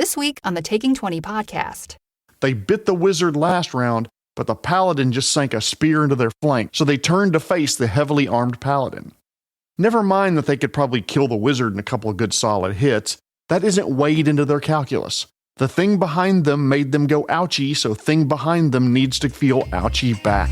This week on the Taking 20 podcast. They bit the wizard last round, but the paladin just sank a spear into their flank, so they turned to face the heavily armed paladin. Never mind that they could probably kill the wizard in a couple of good solid hits, that isn't weighed into their calculus. The thing behind them made them go ouchie, so thing behind them needs to feel ouchie back.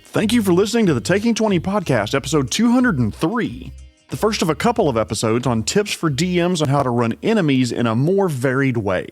Thank you for listening to the Taking 20 podcast, episode 203, the first of a couple of episodes on tips for DMs on how to run enemies in a more varied way.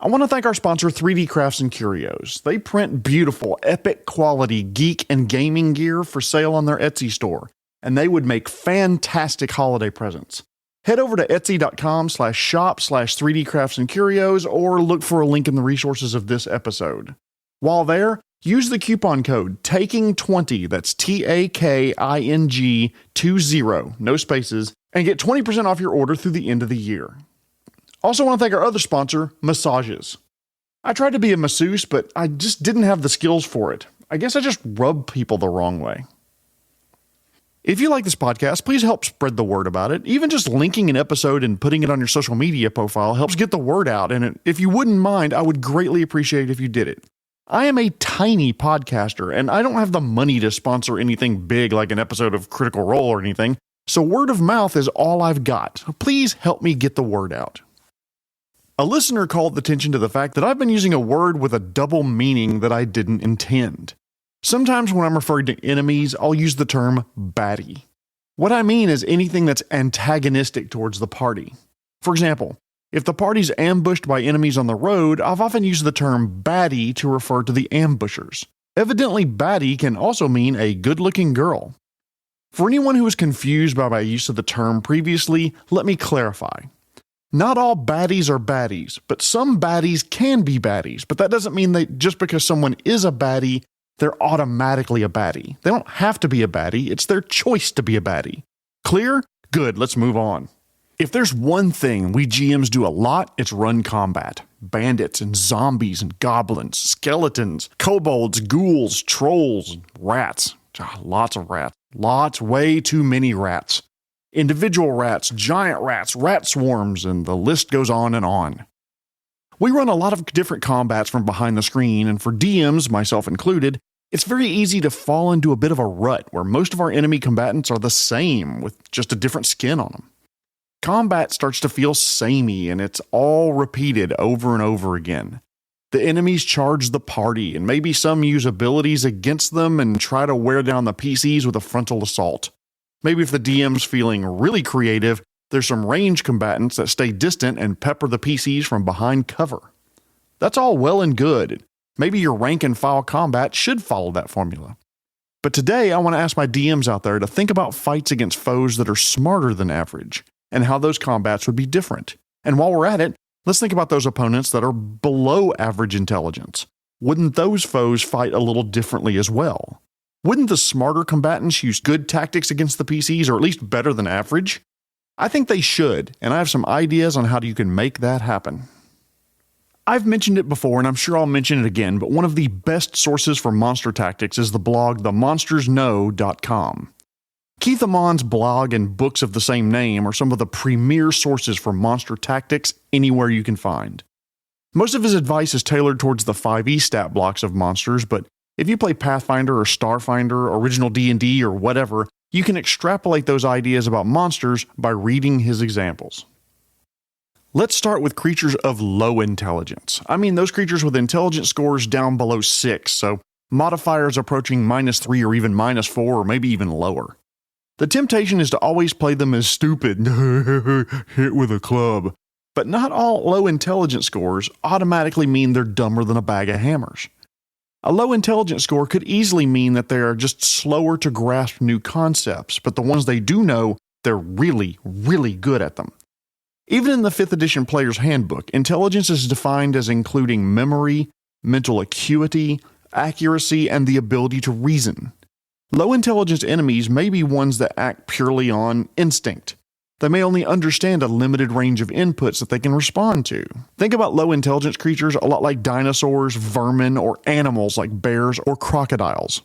I want to thank our sponsor, 3D Crafts and Curios. They print beautiful, epic quality geek and gaming gear for sale on their Etsy store, and they would make fantastic holiday presents. Head over to etsy.com/shop/3D Crafts and Curios or look for a link in the resources of this episode. While there, use the coupon code TAKING20, that's TAKING20, no spaces, and get 20% off your order through the end of the year. Also want to thank our other sponsor, Massages. I tried to be a masseuse, but I just didn't have the skills for it. I guess I just rub people the wrong way. If you like this podcast, please help spread the word about it. Even just linking an episode and putting it on your social media profile helps get the word out, and if you wouldn't mind, I would greatly appreciate it if you did it. I am a tiny podcaster, and I don't have the money to sponsor anything big like an episode of Critical Role or anything, so word of mouth is all I've got. Please help me get the word out. A listener called attention to the fact that I've been using a word with a double meaning that I didn't intend. Sometimes when I'm referring to enemies, I'll use the term baddie. What I mean is anything that's antagonistic towards the party. For example, if the party's ambushed by enemies on the road, I've often used the term baddie to refer to the ambushers. Evidently, baddie can also mean a good-looking girl. For anyone who was confused by my use of the term previously, let me clarify. Not all baddies are baddies, but some baddies can be baddies, but that doesn't mean that just because someone is a baddie, they're automatically a baddie. They don't have to be a baddie, it's their choice to be a baddie. Clear? Good, let's move on. If there's one thing we GMs do a lot, it's run combat. Bandits and zombies and goblins, skeletons, kobolds, ghouls, trolls, and rats. Lots of rats. Lots, way too many rats. Individual rats, giant rats, rat swarms, and the list goes on and on. We run a lot of different combats from behind the screen, and for DMs, myself included, it's very easy to fall into a bit of a rut where most of our enemy combatants are the same, with just a different skin on them. Combat starts to feel samey, and it's all repeated over and over again. The enemies charge the party, and maybe some use abilities against them and try to wear down the PCs with a frontal assault. Maybe if the DM's feeling really creative, there's some range combatants that stay distant and pepper the PCs from behind cover. That's all well and good. Maybe your rank and file combat should follow that formula. But today I want to ask my DMs out there to think about fights against foes that are smarter than average, and how those combats would be different. And while we're at it, let's think about those opponents that are below average intelligence. Wouldn't those foes fight a little differently as well? Wouldn't the smarter combatants use good tactics against the PCs, or at least better than average? I think they should, and I have some ideas on how you can make that happen. I've mentioned it before, and I'm sure I'll mention it again, but one of the best sources for monster tactics is the blog themonstersknow.com. Keith Amon's blog and books of the same name are some of the premier sources for monster tactics anywhere you can find. Most of his advice is tailored towards the 5e stat blocks of monsters, but if you play Pathfinder or Starfinder, original D&D, or whatever, you can extrapolate those ideas about monsters by reading his examples. Let's start with creatures of low intelligence. I mean those creatures with intelligence scores down below 6, so modifiers approaching -3 or even -4 or maybe even lower. The temptation is to always play them as stupid, hit with a club. But not all low intelligence scores automatically mean they're dumber than a bag of hammers. A low intelligence score could easily mean that they are just slower to grasp new concepts, but the ones they do know, they're really, really good at them. Even in the 5th edition Player's Handbook, intelligence is defined as including memory, mental acuity, accuracy, and the ability to reason. Low intelligence enemies may be ones that act purely on instinct. They may only understand a limited range of inputs that they can respond to. Think about low intelligence creatures a lot like dinosaurs, vermin, or animals like bears or crocodiles.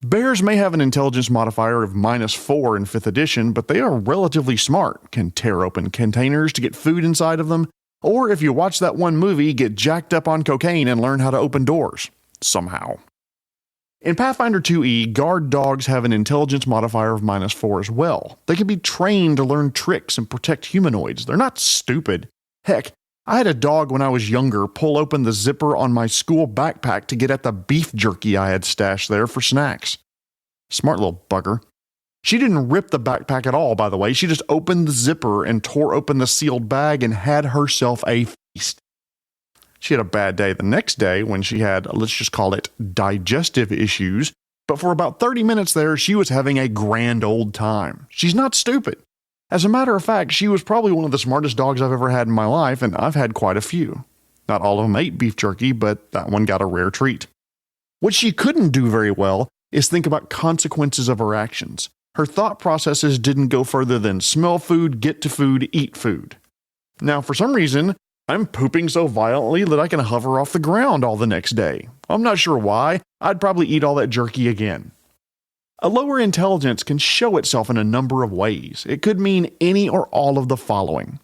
Bears may have an intelligence modifier of -4 in 5th edition, but they are relatively smart, can tear open containers to get food inside of them, or if you watch that one movie, get jacked up on cocaine and learn how to open doors. Somehow. In Pathfinder 2e, guard dogs have an intelligence modifier of -4 as well. They can be trained to learn tricks and protect humanoids. They're not stupid. Heck, I had a dog when I was younger pull open the zipper on my school backpack to get at the beef jerky I had stashed there for snacks. Smart little bugger. She didn't rip the backpack at all, by the way. She just opened the zipper and tore open the sealed bag and had herself a feast. She had a bad day the next day when she had, let's just call it, digestive issues, but for about 30 minutes there, she was having a grand old time. She's not stupid. As a matter of fact, she was probably one of the smartest dogs I've ever had in my life, and I've had quite a few. Not all of them ate beef jerky, but that one got a rare treat. What she couldn't do very well is think about consequences of her actions. Her thought processes didn't go further than smell food, get to food, eat food. Now, for some reason, I'm pooping so violently that I can hover off the ground all the next day. I'm not sure why. I'd probably eat all that jerky again. A lower intelligence can show itself in a number of ways. It could mean any or all of the following.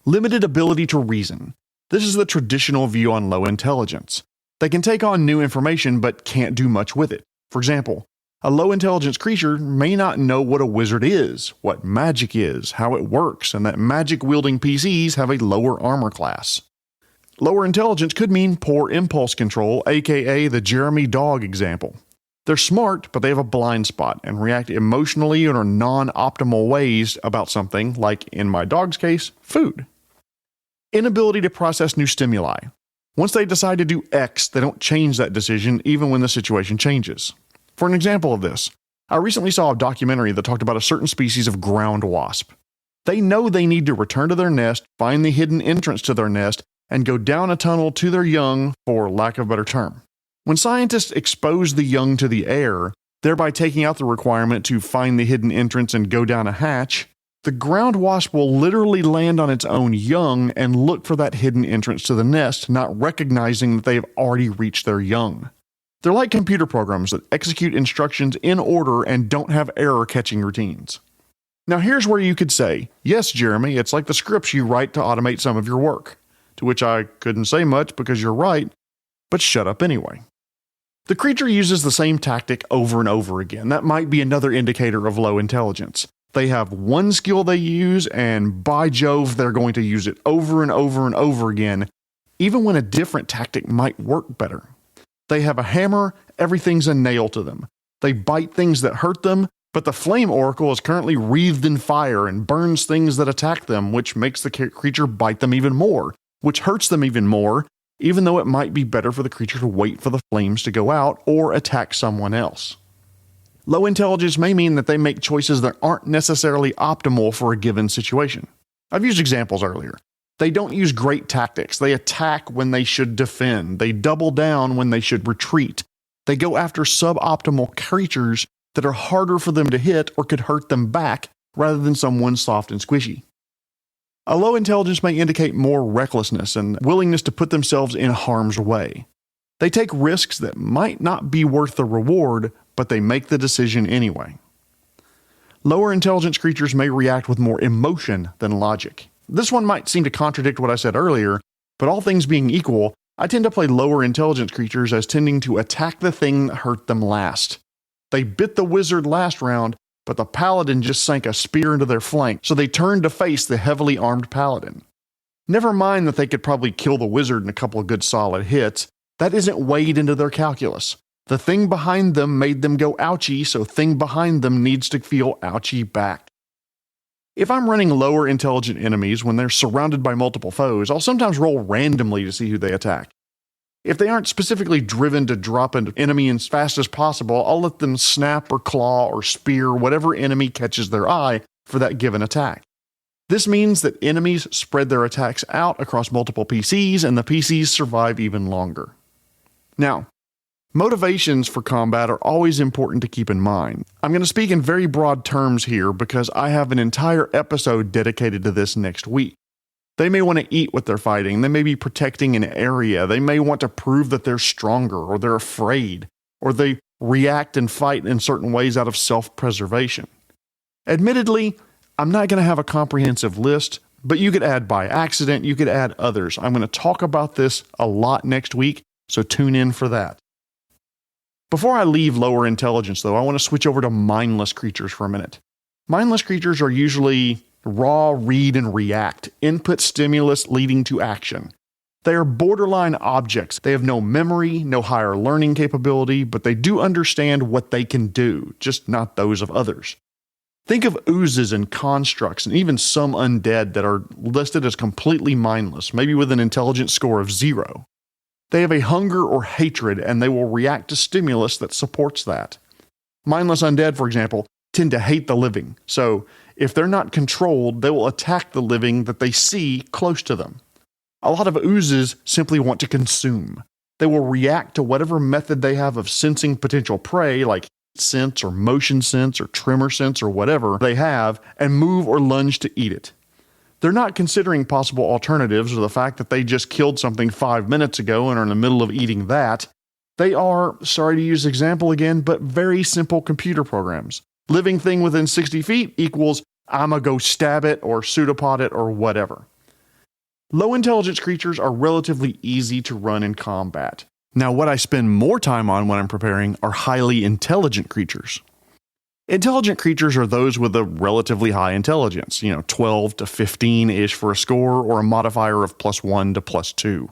Limited ability to reason. This is the traditional view on low intelligence. They can take on new information but can't do much with it. For example, a low intelligence creature may not know what a wizard is, what magic is, how it works, and that magic wielding PCs have a lower armor class. Lower intelligence could mean poor impulse control, aka the Jeremy dog example. They're smart, but they have a blind spot and react emotionally or non-optimal ways about something, like in my dog's case, food. Inability to process new stimuli. Once they decide to do X, they don't change that decision even when the situation changes. For an example of this, I recently saw a documentary that talked about a certain species of ground wasp. They know they need to return to their nest, find the hidden entrance to their nest, and go down a tunnel to their young, for lack of a better term. When scientists expose the young to the air, thereby taking out the requirement to find the hidden entrance and go down a hatch, the ground wasp will literally land on its own young and look for that hidden entrance to the nest, not recognizing that they have already reached their young. They're like computer programs that execute instructions in order and don't have error-catching routines. Now here's where you could say, yes, Jeremy, it's like the scripts you write to automate some of your work. To which I couldn't say much because you're right, but shut up anyway. The creature uses the same tactic over and over again. That might be another indicator of low intelligence. They have one skill they use, and by Jove, they're going to use it over and over and over again, even when a different tactic might work better. They have a hammer, everything's a nail to them. They bite things that hurt them, but the flame oracle is currently wreathed in fire and burns things that attack them, which makes the creature bite them even more, which hurts them even more, even though it might be better for the creature to wait for the flames to go out or attack someone else. Low intelligence may mean that they make choices that aren't necessarily optimal for a given situation. I've used examples earlier. They don't use great tactics. They attack when they should defend. They double down when they should retreat. They go after suboptimal creatures that are harder for them to hit or could hurt them back rather than someone soft and squishy. A low intelligence may indicate more recklessness and willingness to put themselves in harm's way. They take risks that might not be worth the reward, but they make the decision anyway. Lower intelligence creatures may react with more emotion than logic. This one might seem to contradict what I said earlier, but all things being equal, I tend to play lower intelligence creatures as tending to attack the thing that hurt them last. They bit the wizard last round, but the paladin just sank a spear into their flank, so they turned to face the heavily armed paladin. Never mind that they could probably kill the wizard in a couple of good solid hits, that isn't weighed into their calculus. The thing behind them made them go ouchie, so thing behind them needs to feel ouchie back. If I'm running lower intelligent enemies when they're surrounded by multiple foes, I'll sometimes roll randomly to see who they attack. If they aren't specifically driven to drop an enemy as fast as possible, I'll let them snap or claw or spear whatever enemy catches their eye for that given attack. This means that enemies spread their attacks out across multiple PCs and the PCs survive even longer. Now, motivations for combat are always important to keep in mind. I'm going to speak in very broad terms here because I have an entire episode dedicated to this next week. They may want to eat what they're fighting, they may be protecting an area, they may want to prove that they're stronger or they're afraid, or they react and fight in certain ways out of self-preservation. Admittedly, I'm not going to have a comprehensive list, but you could add by accident, you could add others. I'm going to talk about this a lot next week, so tune in for that. Before I leave lower intelligence, though, I want to switch over to mindless creatures for a minute. Mindless creatures are usually raw read and react, input stimulus leading to action. They are borderline objects. They have no memory, no higher learning capability, but they do understand what they can do, just not those of others. Think of oozes and constructs, and even some undead that are listed as completely mindless, maybe with an intelligence score of 0. They have a hunger or hatred, and they will react to stimulus that supports that. Mindless undead, for example, tend to hate the living, so if they're not controlled, they will attack the living that they see close to them. A lot of oozes simply want to consume. They will react to whatever method they have of sensing potential prey, like sense or motion sense or tremor sense or whatever they have, and move or lunge to eat it. They're not considering possible alternatives or the fact that they just killed something 5 minutes ago and are in the middle of eating that. They are, sorry to use example again, but very simple computer programs. Living thing within 60 feet equals I'ma go stab it or pseudopod it or whatever. Low intelligence creatures are relatively easy to run in combat. Now, what I spend more time on when I'm preparing are highly intelligent creatures. Intelligent creatures are those with a relatively high intelligence, 12 to 15-ish for a score or a modifier of +1 to +2.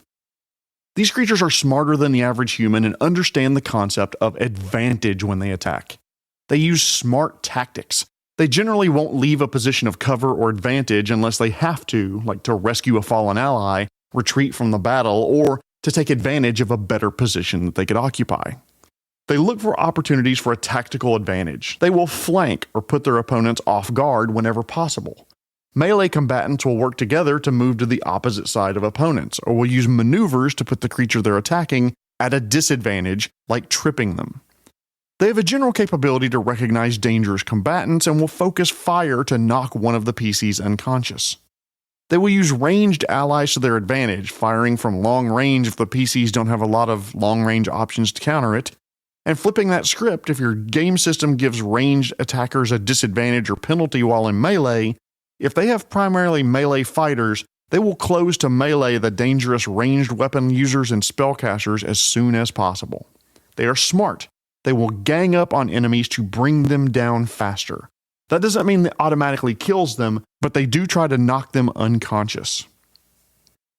These creatures are smarter than the average human and understand the concept of advantage when they attack. They use smart tactics. They generally won't leave a position of cover or advantage unless they have to, like to rescue a fallen ally, retreat from the battle, or to take advantage of a better position that they could occupy. They look for opportunities for a tactical advantage. They will flank or put their opponents off guard whenever possible. Melee combatants will work together to move to the opposite side of opponents, or will use maneuvers to put the creature they're attacking at a disadvantage, like tripping them. They have a general capability to recognize dangerous combatants and will focus fire to knock one of the PCs unconscious. They will use ranged allies to their advantage, firing from long range if the PCs don't have a lot of long-range options to counter it, and flipping that script if your game system gives ranged attackers a disadvantage or penalty while in melee. If they have primarily melee fighters, they will close to melee the dangerous ranged weapon users and spellcasters as soon as possible. They are smart. They will gang up on enemies to bring them down faster. That doesn't mean that automatically kills them, but they do try to knock them unconscious.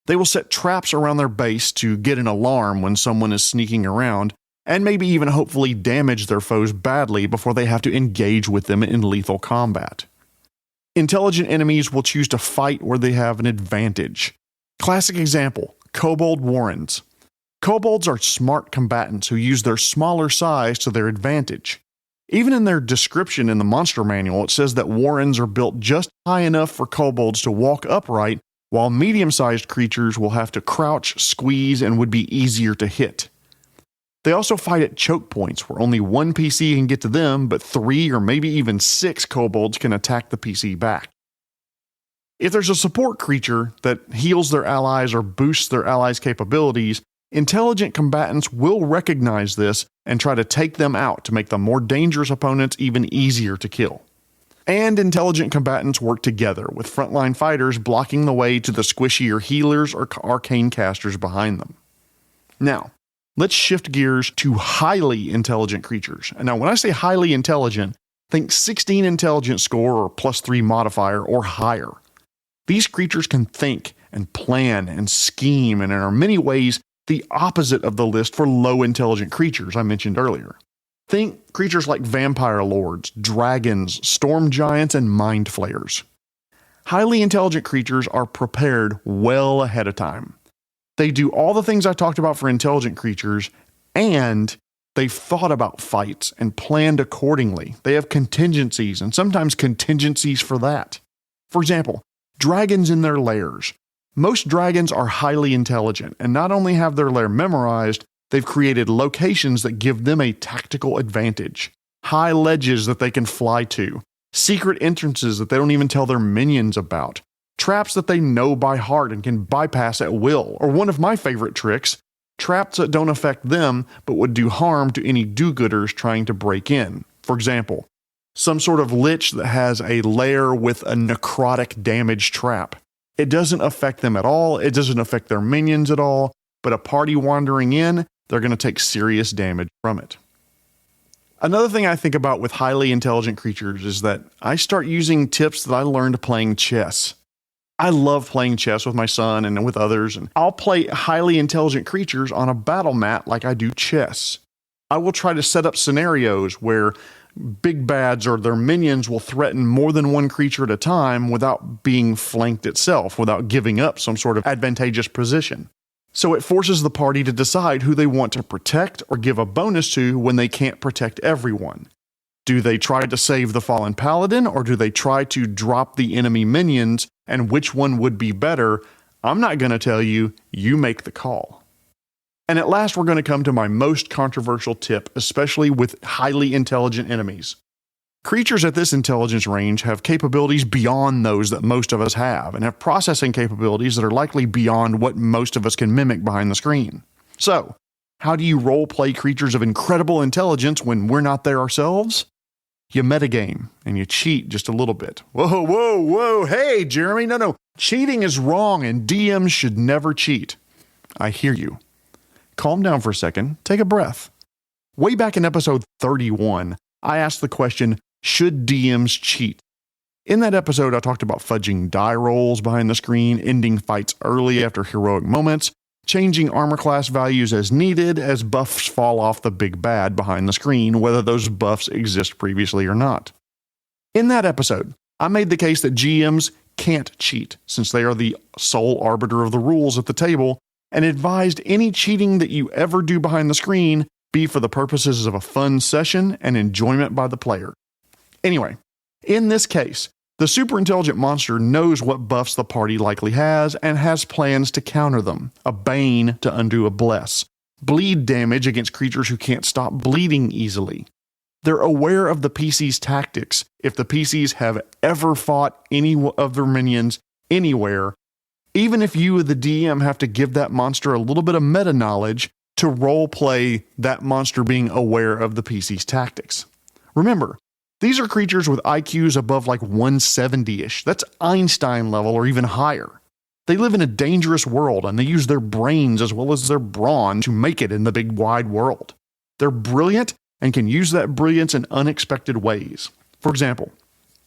They will set traps around their base to get an alarm when someone is sneaking around, and maybe even hopefully damage their foes badly before they have to engage with them in lethal combat. Intelligent enemies will choose to fight where they have an advantage. Classic example, kobold warrens. Kobolds are smart combatants who use their smaller size to their advantage. Even in their description in the monster manual, it says that warrens are built just high enough for kobolds to walk upright, while medium-sized creatures will have to crouch, squeeze, and would be easier to hit. They also fight at choke points where only one PC can get to them, but 3 or maybe even 6 kobolds can attack the PC back. If there's a support creature that heals their allies or boosts their allies' capabilities, intelligent combatants will recognize this and try to take them out to make the more dangerous opponents even easier to kill. And intelligent combatants work together, with frontline fighters blocking the way to the squishier healers or arcane casters behind them. Now, let's shift gears to highly intelligent creatures. And now, when I say highly intelligent, think 16 intelligence score or +3 modifier or higher. These creatures can think and plan and scheme and are in many ways the opposite of the list for low intelligent creatures I mentioned earlier. Think creatures like vampire lords, dragons, storm giants, and mind flayers. Highly intelligent creatures are prepared well ahead of time. They do all the things I talked about for intelligent creatures, and they've thought about fights and planned accordingly. They have contingencies, and sometimes contingencies for that. For example, dragons in their lairs. Most dragons are highly intelligent, and not only have their lair memorized, they've created locations that give them a tactical advantage. High ledges that they can fly to, secret entrances that they don't even tell their minions about, traps that they know by heart and can bypass at will, or one of my favorite tricks, traps that don't affect them but would do harm to any do-gooders trying to break in. For example, some sort of lich that has a lair with a necrotic damage trap. It doesn't affect them at all, it doesn't affect their minions at all, but a party wandering in, they're going to take serious damage from it. Another thing I think about with highly intelligent creatures is that I start using tips that I learned playing chess. I love playing chess with my son and with others, and I'll play highly intelligent creatures on a battle mat like I do chess. I will try to set up scenarios where big bads or their minions will threaten more than one creature at a time without being flanked itself, without giving up some sort of advantageous position. So it forces the party to decide who they want to protect or give a bonus to when they can't protect everyone. Do they try to save the fallen paladin, or do they try to drop the enemy minions, and which one would be better? I'm not going to tell you, you make the call. And at last, we're going to come to my most controversial tip, especially with highly intelligent enemies. Creatures at this intelligence range have capabilities beyond those that most of us have, and have processing capabilities that are likely beyond what most of us can mimic behind the screen. So, how do you role-play creatures of incredible intelligence when we're not there ourselves? You metagame, and you cheat just a little bit. Whoa, hey, Jeremy, no. Cheating is wrong, and DMs should never cheat. I hear you. Calm down for a second, take a breath. Way back in episode 31, I asked the question, should DMs cheat? In that episode, I talked about fudging die rolls behind the screen, ending fights early after heroic moments, changing armor class values as needed as buffs fall off the big bad behind the screen, whether those buffs exist previously or not. In that episode, I made the case that GMs can't cheat, since they are the sole arbiter of the rules at the table, and advised any cheating that you ever do behind the screen be for the purposes of a fun session and enjoyment by the player. Anyway, in this case, the super intelligent monster knows what buffs the party likely has and has plans to counter them. A bane to undo a bless. Bleed damage against creatures who can't stop bleeding easily. They're aware of the PC's tactics. If the PCs have ever fought any of their minions anywhere, even if you, the DM, have to give that monster a little bit of meta knowledge to role play that monster being aware of the PC's tactics. Remember, these are creatures with IQs above like 170-ish. That's Einstein level or even higher. They live in a dangerous world, and they use their brains as well as their brawn to make it in the big wide world. They're brilliant and can use that brilliance in unexpected ways. For example,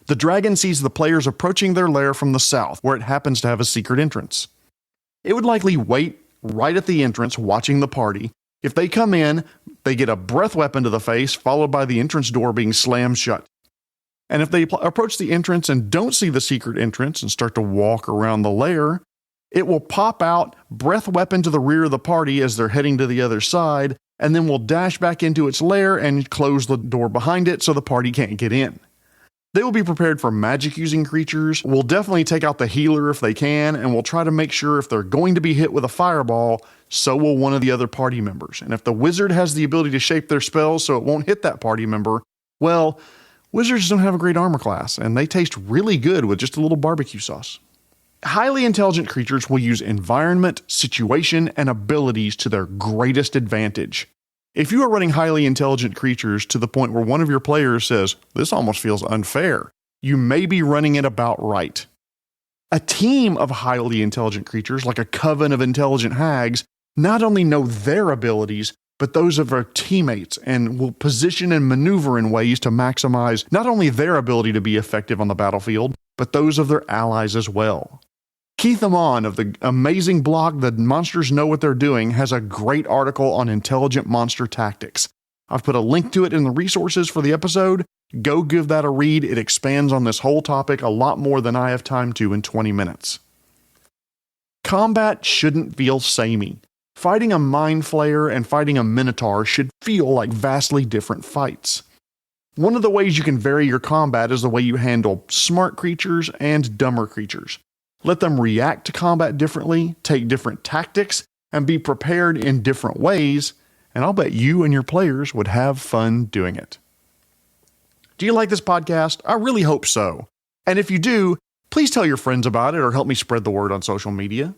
the dragon sees the players approaching their lair from the south, where it happens to have a secret entrance. It would likely wait right at the entrance, watching the party. If they come in, they get a breath weapon to the face, followed by the entrance door being slammed shut. And if they approach the entrance and don't see the secret entrance and start to walk around the lair, it will pop out, breath weapon to the rear of the party as they're heading to the other side, and then will dash back into its lair and close the door behind it so the party can't get in. They will be prepared for magic-using creatures, will definitely take out the healer if they can, and will try to make sure if they're going to be hit with a fireball, so will one of the other party members. And if the wizard has the ability to shape their spells so it won't hit that party member, well, wizards don't have a great armor class, and they taste really good with just a little barbecue sauce. Highly intelligent creatures will use environment, situation, and abilities to their greatest advantage. If you are running highly intelligent creatures to the point where one of your players says, "This almost feels unfair," you may be running it about right. A team of highly intelligent creatures, like a coven of intelligent hags, not only know their abilities, but those of their teammates, and will position and maneuver in ways to maximize not only their ability to be effective on the battlefield, but those of their allies as well. Keith Amon of the amazing blog The Monsters Know What They're Doing has a great article on intelligent monster tactics. I've put a link to it in the resources for the episode. Go give that a read. It expands on this whole topic a lot more than I have time to in 20 minutes. Combat shouldn't feel samey. Fighting a Mind Flayer and fighting a Minotaur should feel like vastly different fights. One of the ways you can vary your combat is the way you handle smart creatures and dumber creatures. Let them react to combat differently, take different tactics, and be prepared in different ways, and I'll bet you and your players would have fun doing it. Do you like this podcast? I really hope so. And if you do, please tell your friends about it or help me spread the word on social media.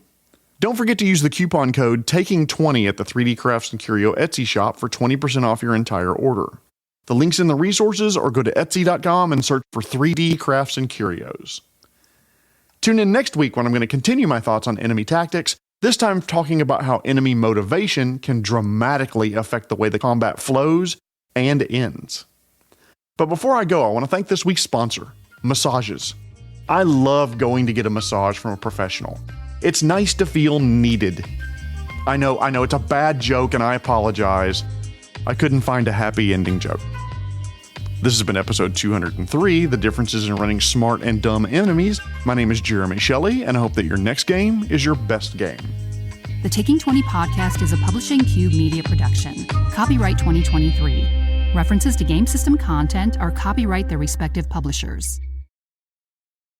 Don't forget to use the coupon code TAKING20 at the 3D Crafts and Curio Etsy shop for 20% off your entire order. The link's in the resources, or go to Etsy.com and search for 3D Crafts and Curios. Tune in next week when I'm going to continue my thoughts on enemy tactics, this time talking about how enemy motivation can dramatically affect the way the combat flows and ends. But before I go, I want to thank this week's sponsor, massages. I love going to get a massage from a professional. It's nice to feel needed. I know it's a bad joke and I apologize. I couldn't find a happy ending joke. This has been episode 203, The Differences in Running Smart and Dumb Enemies. My name is Jeremy Shelley, and I hope that your next game is your best game. The Taking 20 podcast is a Publishing Cube media production. Copyright 2023. References to game system content are copyright their respective publishers.